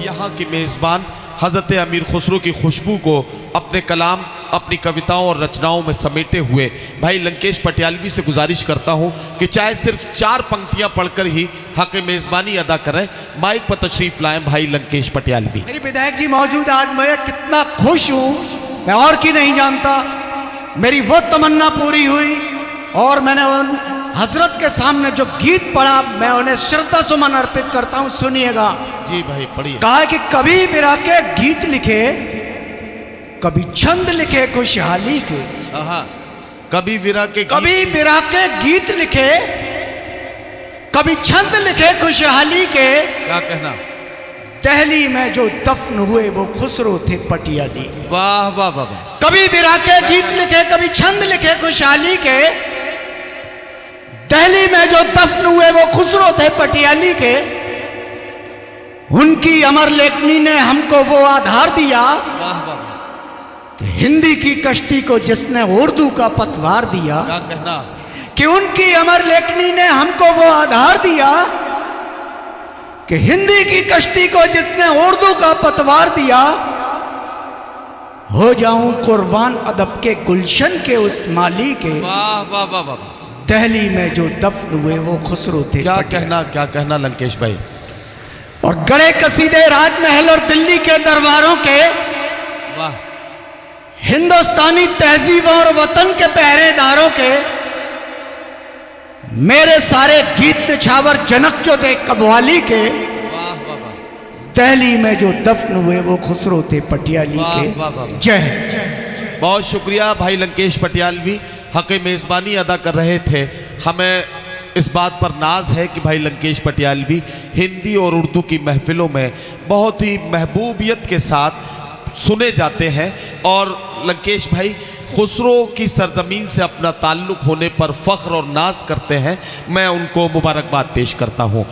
यहाँ के मेज़बान हज़रत अमीर खुसरो की खुशबू को अपने कलाम, अपनी कविताओं और रचनाओं में समेटे हुए भाई लंकेश पटियालवी से गुजारिश करता हूँ कि चाहे सिर्फ 4 पंक्तियाँ पढ़कर ही हक़ मेज़बानी अदा करें। माइक पर तशरीफ़ लाएं भाई लंकेश पटियालवी। मेरी विधायक जी मौजूद, आज मैं कितना खुश हूँ मैं और की नहीं जानता। मेरी वो तमन्ना पूरी हुई और मैंने उन हजरत के सामने जो गीत पढ़ा मैं उन्हें श्रद्धा सुमन अर्पित करता हूँ। सुनिएगा जी भाई, पढ़िए। कहा कि कभी बिरा के गीत लिखे, कभी छंद लिखे खुशहाली के। कभी बिरा के गीत लिखे, कभी छंद लिखे खुशहाली के। क्या कहना? दिल्ली में जो दफन हुए वो खुसरो थे पटियाली। वाह वाह वाह वाह। कभी बिरा के गीत लिखे, कभी छंद लिखे खुशहाली के। दिल्ली में जो दफन हुए वो खुसरो थे पटियाली के। उनकी अमर लेखनी ने हमको वो आधार दिया कि हिंदी की कश्ती को जिसने उर्दू का पतवार दिया। क्या कहना? कि उनकी अमर लेखनी ने हमको वो आधार दिया कि हिंदी की कश्ती को जिसने उर्दू का पतवार दिया। हो जाऊं कुर्बान अदब के गुलशन के उस माली के। वाह वाह वाह वाह। दिल्ली में जो दफन हुए वो खुसरो थे। क्या कहना लंकेश भाई? और गड़े कसीदे राजमहल और दिल्ली के दरबारों के। वाह। हिंदुस्तानी तहजीब और वतन के पहरेदारों के। मेरे सारे गीत निछावर जनक जो थे कव्वाली के। वाह वाह वाह। दिल्ली में जो दफन हुए वो खुसरो थे पटियाली के। वाह वाह। जय। बहुत शुक्रिया भाई लंकेश पटियालवी, हक़ मेज़बानी अदा कर रहे थे। हमें इस बात पर नाज है कि भाई लंकेश पटियालवी हिंदी और उर्दू की महफिलों में बहुत ही महबूबियत के साथ सुने जाते हैं और लंकेश भाई खुसरो की सरजमीन से अपना ताल्लुक़ होने पर फ़ख्र और नाज करते हैं। मैं उनको मुबारकबाद पेश करता हूँ।